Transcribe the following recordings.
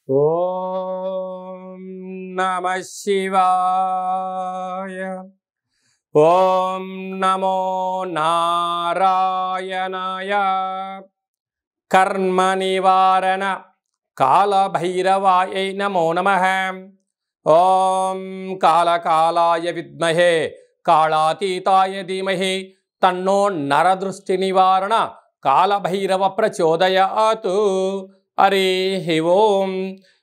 ఓం నమః శివాయ. ఓం నమో నారాయణాయ. కర్మ నివారణ కాళభైరవాయ నమో నమః. ఓం కాళకాలాయ విద్మహే కాళాతీతాయ ధీమహి తన్నో నరదృష్టి నివారణ కాళభైరవ ప్రచోదయాత్. హరి ఓం.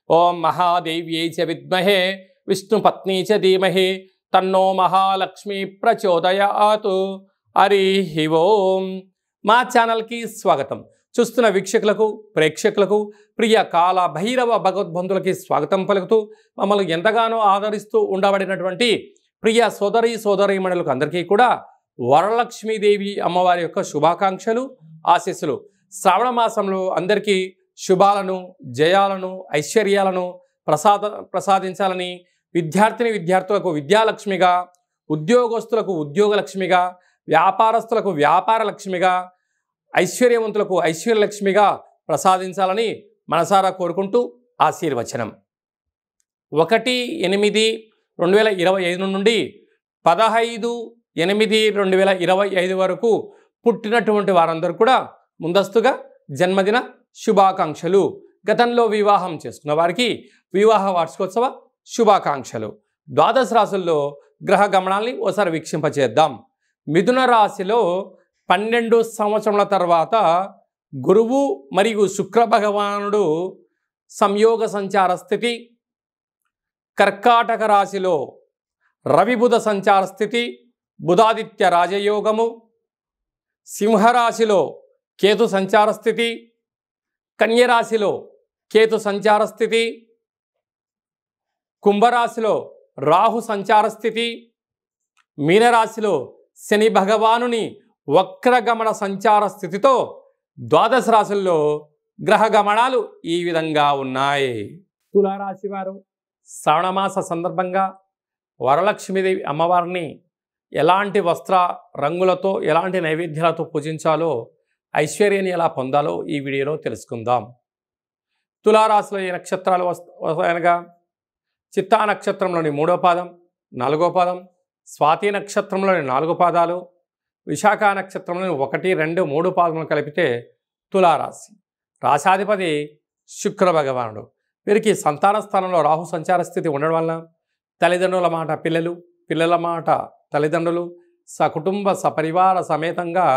ఓం మహాదేవ్యై చ విద్మహే విష్ణుపత్నీ చ ధీమహి తన్నో మహాలక్ష్మి ప్రచోదయాత్. హరి ఓం. మా ఛానల్కి స్వాగతం. చూస్తున్న వీక్షకులకు ప్రేక్షకులకు ప్రియ కాళభైరవ భగవద్బంధులకి స్వాగతం పలుకుతూ మమ్మల్ని ఎంతగానో ఆదరిస్తూ ఉండబడినటువంటి ప్రియ సోదరీమణులకు అందరికీ కూడా వరలక్ష్మీదేవి అమ్మవారి యొక్క శుభాకాంక్షలు, ఆశీస్సులు. శ్రావణ మాసంలో అందరికీ శుభాలను, జయాలను, ఐశ్వర్యాలను ప్రసాదించాలని, విద్యార్థులకు విద్యాలక్ష్మిగా, ఉద్యోగస్తులకు ఉద్యోగలక్ష్మిగా, వ్యాపారస్తులకు వ్యాపారలక్ష్మిగా, ఐశ్వర్యవంతులకు ఐశ్వర్యలక్ష్మిగా ప్రసాదించాలని మనసారా కోరుకుంటూ ఆశీర్వచనం. 1/8/2025 నుండి 15/8/2025 వరకు పుట్టినటువంటి వారందరూ కూడా ముందస్తుగా జన్మదిన శుభాకాంక్షలు. గతంలో వివాహం చేసుకున్న వారికి వివాహ వార్షికోత్సవ శుభాకాంక్షలు. ద్వాదశ రాశుల్లో గ్రహ గమనాల్ని ఓసారి వీక్షింపచేద్దాం. మిథున రాశిలో 12 సంవత్సరముల తర్వాత గురువు మరియు శుక్ర భగవానుడు సంయోగ సంచార స్థితి. కర్కాటక రాశిలో రవి బుధ సంచార స్థితి, బుధాదిత్య రాజయోగము. సింహరాశిలో కేతు సంచార స్థితి, కన్యరాశిలో కేతు సంచార స్థితి, కుంభరాశిలో రాహు సంచార స్థితి, మీనరాశిలో శని భగవానుని వక్రగమన సంచార స్థితితో ద్వాదశ రాశుల్లో గ్రహ గమనాలు ఈ విధంగా ఉన్నాయి. తులారాశి వారు శ్రావణమాస సందర్భంగా వరలక్ష్మీదేవి అమ్మవారిని ఎలాంటి వస్త్ర రంగులతో, ఎలాంటి నైవేద్యాలతో పూజించాలో, ఐశ్వర్యాన్ని ఎలా పొందాలో ఈ వీడియోలో తెలుసుకుందాం. తులారాశిలో ఈ నక్షత్రాలు అనగా చిత్తా నక్షత్రంలోని 3వ పాదం, 4వ పాదం, స్వాతి నక్షత్రంలోని 4 పాదాలు, విశాఖ నక్షత్రంలోని 1, 2, 3 పాదములు కలిపితే తులారాశి. రాశాధిపతి శుక్ర భగవానుడు. వీరికి సంతాన స్థానంలో రాహు సంచార స్థితి ఉండడం వలన తల్లిదండ్రుల మాట పిల్లలు, పిల్లల మాట తల్లిదండ్రులు, సకుటుంబ సపరివార సమేతంగా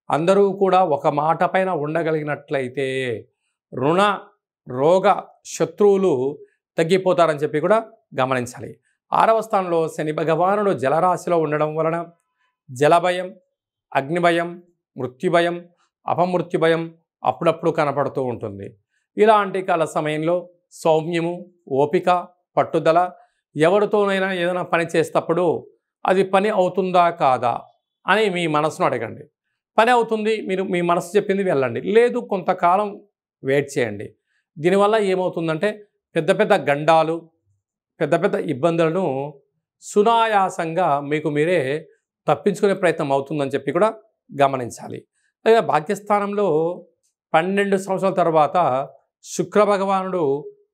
అందరూ కూడా ఒక మాట పైన ఉండగలిగినట్లయితే రుణ రోగ శత్రువులు తగ్గిపోతారని చెప్పి కూడా గమనించాలి. 6వ స్థానంలో శని భగవానుడు జలరాశిలో ఉండడం వలన జలభయం, అగ్నిభయం, మృత్యుభయం, అపమృత్యుభయం అప్పుడప్పుడు కనపడుతూ ఉంటుంది. ఇలాంటి కాల సమయంలో సౌమ్యము, ఓపిక, పట్టుదల. ఎవరితోనైనా ఏదైనా పని చేసేటప్పుడు అది పని అవుతుందా కాదా అని మీ మనసును అడగండి. పని అవుతుంది, మీరు మీ మనసు చెప్పింది వెళ్ళండి. లేదు, కొంతకాలం వెయిట్ చేయండి. దీనివల్ల ఏమవుతుందంటే పెద్ద పెద్ద గండాలు, పెద్ద పెద్ద ఇబ్బందులను సునాయాసంగా మీకు మీరే తప్పించుకునే ప్రయత్నం అవుతుందని చెప్పి కూడా గమనించాలి. అలాగే భాగ్యస్థానంలో 12 సంవత్సరాల తర్వాత శుక్ర భగవానుడు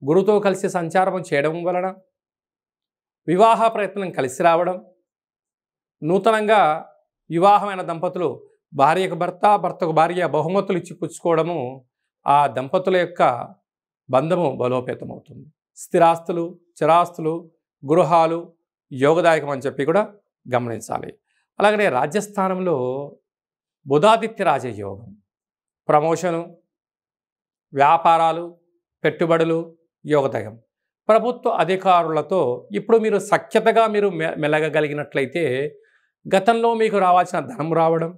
గురుతో కలిసి సంచారం చేయడం వలన వివాహ ప్రయత్నం కలిసి రావడం, నూతనంగా వివాహమైన దంపతులు భార్యకు భర్త, భర్తకు భార్య బహుమతులు ఇచ్చి పుచ్చుకోవడము, ఆ దంపతుల యొక్క బంధము బలోపేతమవుతుంది. స్థిరాస్తులు, చిరాస్తులు, గృహాలు యోగదాయకం అని చెప్పి కూడా గమనించాలి. అలాగనే రాజ్యస్థానంలో బుధాదిత్య రాజయోగం. ప్రమోషను, వ్యాపారాలు, పెట్టుబడులు యోగదాయకం. ప్రభుత్వ అధికారులతో ఇప్పుడు మీరు సఖ్యతగా మెలగగలిగినట్లయితే గతంలో మీకు రావాల్సిన ధనం రావడం,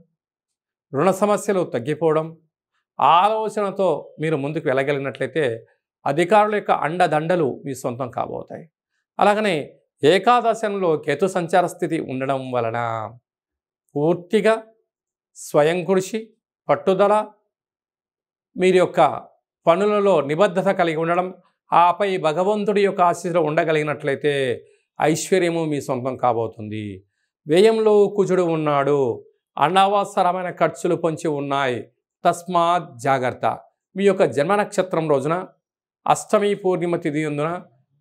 రుణ సమస్యలు తగ్గిపోవడం, ఆలోచనతో మీరు ముందుకు వెళ్ళగలిగినట్లయితే అధికారుల యొక్క అండదండలు మీ సొంతం కాబోతాయి. అలాగనే ఏకాదశంలో కేతు సంచార స్థితి ఉండడం వలన పూర్తిగా స్వయం కృషి, పట్టుదల, మీరు యొక్క పనులలో నిబద్ధత కలిగి ఉండడం, ఆపై భగవంతుడి యొక్క ఆశీస్సులో ఉండగలిగినట్లయితే ఐశ్వర్యము మీ సొంతం కాబోతుంది. వ్యయంలో కుజుడు ఉన్నాడు, అనవసరమైన ఖర్చులు పొంచి ఉన్నాయి. తస్మాత్ జాగ్రత్త. మీ యొక్క జన్మ నక్షత్రం రోజున అష్టమి పూర్ణిమ తిథి యందున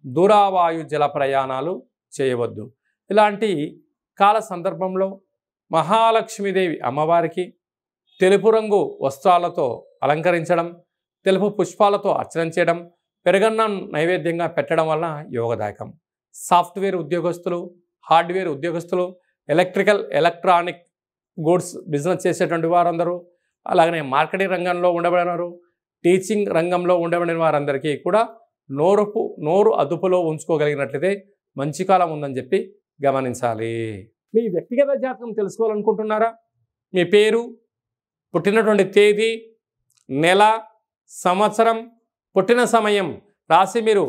దూరావాయు జల ప్రయాణాలు చేయవద్దు. ఇలాంటి కాల సందర్భంలో మహాలక్ష్మీదేవి అమ్మవారికి తెలుపు రంగు వస్త్రాలతో అలంకరించడం, తెలుపు పుష్పాలతో అర్చన చేయడం, పెరుగన్నం నైవేద్యంగా పెట్టడం వలన యోగదాయకం. సాఫ్ట్వేర్ ఉద్యోగస్తులు, హార్డ్వేర్ ఉద్యోగస్తులు, ఎలక్ట్రానిక్ గూడ్స్ బిజినెస్ చేసేటువంటి వారందరూ, అలాగనే మార్కెటింగ్ రంగంలో ఉండబడినారు, టీచింగ్ రంగంలో ఉండబడిన వారందరికీ కూడా నోరు అదుపులో ఉంచుకోగలిగినట్లయితే మంచి కాలం ఉందని చెప్పి గమనించాలి. మీ వ్యక్తిగత జాతకం తెలుసుకోవాలనుకుంటున్నారా? మీ పేరు, పుట్టినటువంటి తేదీ, నెల, సంవత్సరం, పుట్టిన సమయం రాసి మీరు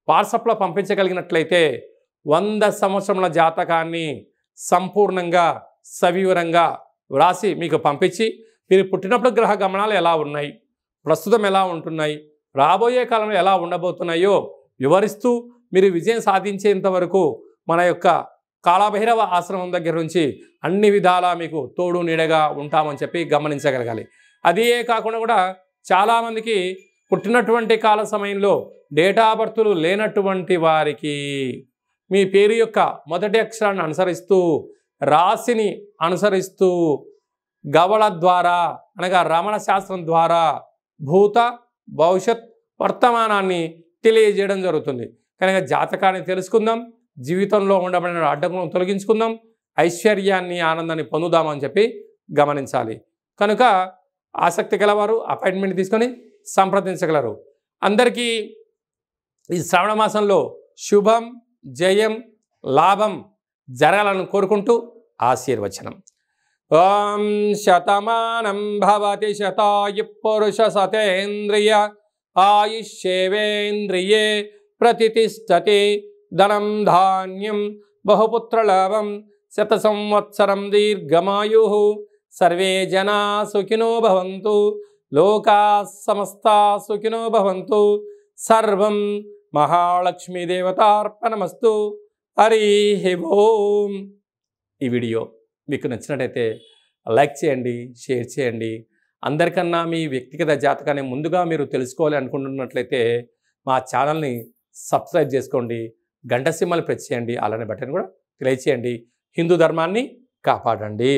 వాట్సాప్లో పంపించగలిగినట్లయితే 100 సంవత్సరముల జాతకాన్ని సంపూర్ణంగా సవివరంగా వ్రాసి మీకు పంపించి, మీరు పుట్టినప్పుడు గ్రహ గమనాలు ఎలా ఉన్నాయి, ప్రస్తుతం ఎలా ఉంటున్నాయి, రాబోయే కాలంలో ఎలా ఉండబోతున్నాయో వివరిస్తూ మీరు విజయం సాధించేంత వరకు మన యొక్క కాళభైరవ ఆశ్రమం దగ్గర నుంచి అన్ని విధాలా మీకు తోడు నీడగా ఉంటామని చెప్పి గమనించగలగాలి. అదే కాకుండా కూడా చాలామందికి పుట్టినటువంటి కాల సమయంలో డేటా బర్తులు లేనటువంటి వారికి మీ పేరు యొక్క మొదటి అక్షరాన్ని అనుసరిస్తూ, రాశిని అనుసరిస్తూ, గవళ ద్వారా అనగా రమణ శాస్త్రం ద్వారా భూత భవిష్యత్ వర్తమానాన్ని తెలియజేయడం జరుగుతుంది. కనుక జాతకాన్ని తెలుసుకుందాం, జీవితంలో ఉండబడిన అడ్డంకులను తొలగించుకుందాం, ఐశ్వర్యాన్ని ఆనందాన్ని పొందుదామని చెప్పి గమనించాలి. కనుక ఆసక్తి గలవారు అపాయింట్మెంట్ తీసుకొని సంప్రదించగలరు. అందరికీ ఈ శ్రావణ మాసంలో శుభం, జయం, లాభం జరగాలని కోరుకుంటూ ఆశీర్వచనం. ఓం శతమానం భవతి శతాయు పురుష సతేంద్రియ ఆయుష్యేవేంద్రియే ప్రతిష్టతి. ధనం ధాన్యం బహుపుత్రలాభం శత సంవత్సరం దీర్ఘమాయు. సర్వే జనా సుఖినో భవంతు, లోకా సమస్తా సుఖినో భవంతు. సర్వం మహాలక్ష్మీదేవతార్పణమస్తు. హరి ఓం. ఈ వీడియో మీకు నచ్చినట్టయితే లైక్ చేయండి, షేర్ చేయండి. అందరికన్నా మీ వ్యక్తిగత జాతకాన్ని ముందుగా మీరు తెలుసుకోవాలి అనుకుంటున్నట్లయితే మా ఛానల్ని సబ్స్క్రైబ్ చేసుకోండి, గంట సింబల్ ప్రెస్ చేయండి, అలానే బటన్ కూడా తెలియచేయండి. హిందూ ధర్మాన్ని కాపాడండి.